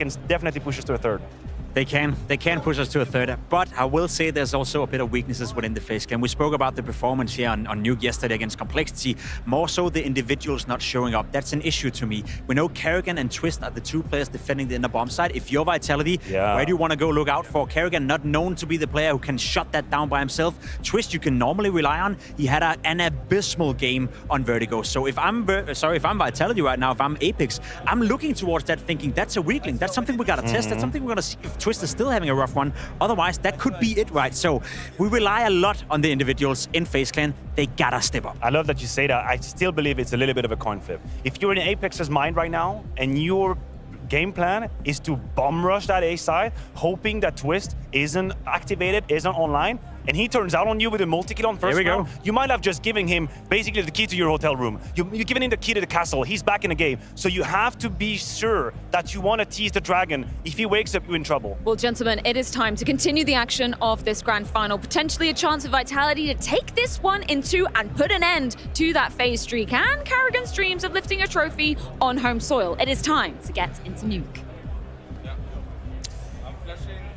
can definitely push us to a third. They can push us to a third, but I will say there's also a bit of weaknesses within the FaZe clan. We spoke about the performance here on Nuke yesterday against Complexity, more so the individuals not showing up. That's an issue to me. We know Karrigan and Twist are the two players defending the inner bomb side. If you're Vitality, where do you want to go look out for? Karrigan, not known to be the player who can shut that down by himself. Twist, you can normally rely on. He had an abysmal game on Vertigo. So if I'm Vitality right now, if I'm Apex, I'm looking towards that thinking that's a weakling. That's something we got to test. That's something we're going to see if Twist is still having a rough one. Otherwise, that could be it, right? So we rely a lot on the individuals in FaZe clan. They gotta step up. I love that you say that. I still believe it's a little bit of a coin flip. If you're in Apex's mind right now and your game plan is to bomb rush that A side, hoping that Twist isn't activated, isn't online, and he turns out on you with a multi-kill on first round, you might have just given him basically the key to your hotel room. You're giving him the key to the castle. He's back in the game. So you have to be sure that you want to tease the dragon. If he wakes up, you're in trouble. Well, gentlemen, it is time to continue the action of this grand final. Potentially a chance for Vitality to take this one into and put an end to that FaZe streak and Karrigan's dreams of lifting a trophy on home soil. It is time to get into Nuke.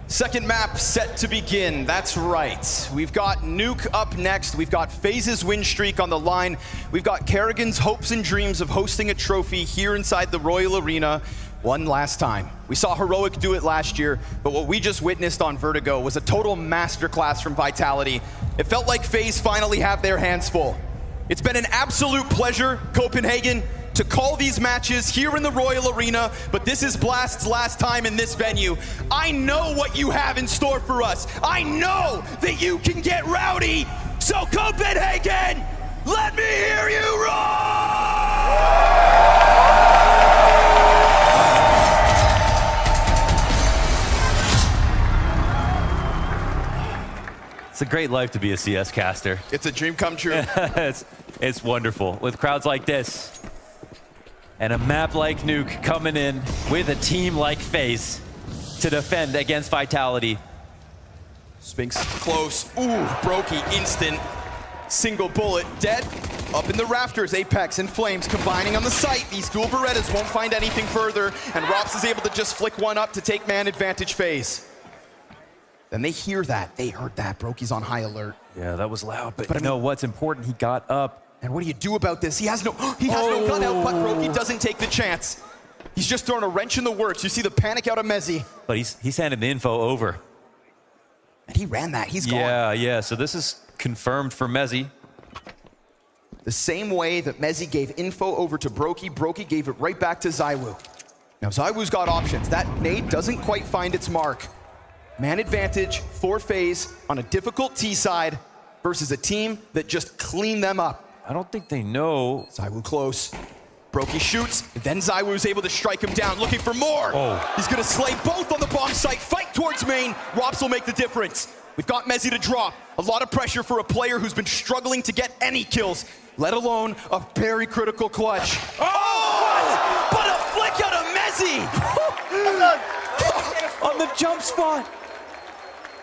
Second map set to begin, that's right. We've got Nuke up next. We've got FaZe's win streak on the line. We've got Karrigan's hopes and dreams of hosting a trophy here inside the Royal Arena one last time. We saw Heroic do it last year, but what we just witnessed on Vertigo was a total masterclass from Vitality. It felt like FaZe finally have their hands full. It's been an absolute pleasure, Copenhagen, to call these matches here in the Royal Arena, but this is Blast's last time in this venue. I know what you have in store for us. I know that you can get rowdy. So Copenhagen, let me hear you roar! It's a great life to be a CS caster. It's a dream come true. It's wonderful with crowds like this. And a map like Nuke coming in with a team like FaZe to defend against Vitality. Spinks close. Ooh, Brokey, instant. Single bullet, dead. Up in the rafters, Apex and Flames combining on the site. These dual Berettas won't find anything further, and Rops is able to just flick one up to take man advantage FaZe. Then they hear that. They heard that. Brokey's on high alert. Yeah, that was loud, but you know what's important? He got up. And what do you do about this? He has no gun out, but Brokey doesn't take the chance. He's just throwing a wrench in the works. You see the panic out of Mezzi. But he's handing the info over. And he ran that. He's gone. Yeah. So this is confirmed for Mezzi. The same way that Mezzi gave info over to Brokey, Brokey gave it right back to ZywOo. Now ZywOo's got options. That nade doesn't quite find its mark. Man advantage for FaZe on a difficult T side versus a team that just cleaned them up. I don't think they know. ZywOo close. Brokey shoots, then ZywOo's able to strike him down, looking for more. He's gonna slay both on the bomb site, fight towards main. Rops will make the difference. We've got Mezzi to drop. A lot of pressure for a player who's been struggling to get any kills, let alone a very critical clutch. Oh! But a flick out of Mezzi! On the jump spot.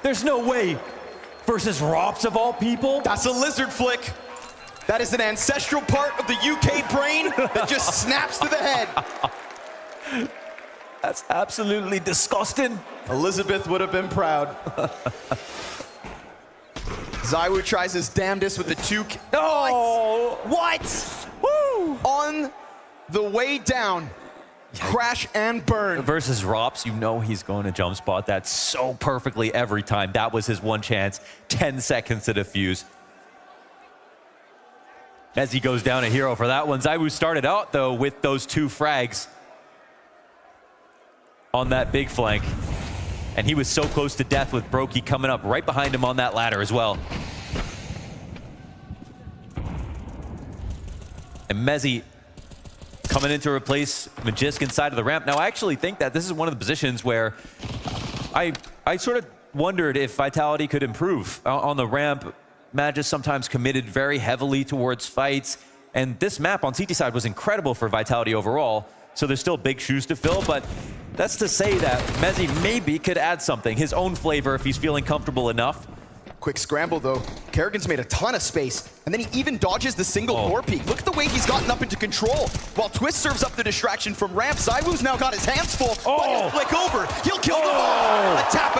There's no way. Versus Rops of all people. That's a lizard flick. That is an ancestral part of the UK brain that just snaps to the head. That's absolutely disgusting. Elizabeth would have been proud. ZywOo tries his damnedest with the two. Oh! What? Woo! On the way down, crash and burn. Versus Rops, you know he's going to jump spot that so perfectly every time. That was his one chance. 10 seconds to defuse. As he goes down a hero for that one. ZywOo started out, though, with those two frags on that big flank. And he was so close to death with Brokey coming up right behind him on that ladder as well. And Mezzi coming in to replace Magisk inside of the ramp. Now, I actually think that this is one of the positions where I sort of wondered if Vitality could improve on the ramp. Magisk sometimes committed very heavily towards fights, and this map on CT side was incredible for Vitality overall, so there's still big shoes to fill, but that's to say that Mezzi maybe could add something, his own flavor if he's feeling comfortable enough. Quick scramble though. Kerrigan's made a ton of space, and then he even dodges the single door peek. Look at the way he's gotten up into control. While Twist serves up the distraction from ramp, ZywOo's now got his hands full, but he'll flick over. He'll kill them all. A tap